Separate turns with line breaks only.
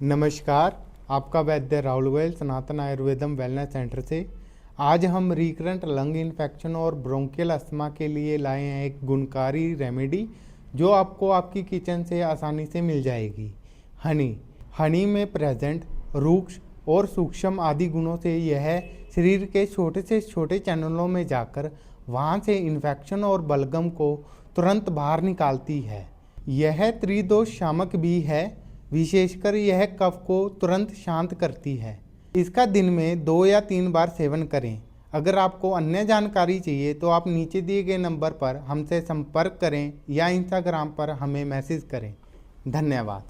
नमस्कार, आपका वैद्य राहुल गोयल सनातन आयुर्वेदम wellness centre से। आज हम रिकरेंट लंग इन्फेक्शन और ब्रोंकियल अस्थमा के लिए लाए हैं एक गुणकारी रेमेडी जो आपको आपकी किचन से आसानी से मिल जाएगी। हनी में प्रेजेंट रूक्ष और सूक्ष्म आदि गुणों से यह शरीर के छोटे से छोटे चैनलों में जाकर वहां से इन्फेक्शन और बलगम को तुरंत बाहर निकालती है। यह त्रिदोष शामक भी है, विशेषकर यह कफ को तुरंत शांत करती है। इसका दिन में 2 या 3 बार सेवन करें। अगर आपको अन्य जानकारी चाहिए तो आप नीचे दिए गए नंबर पर हमसे संपर्क करें या इंस्टाग्राम पर हमें मैसेज करें। धन्यवाद।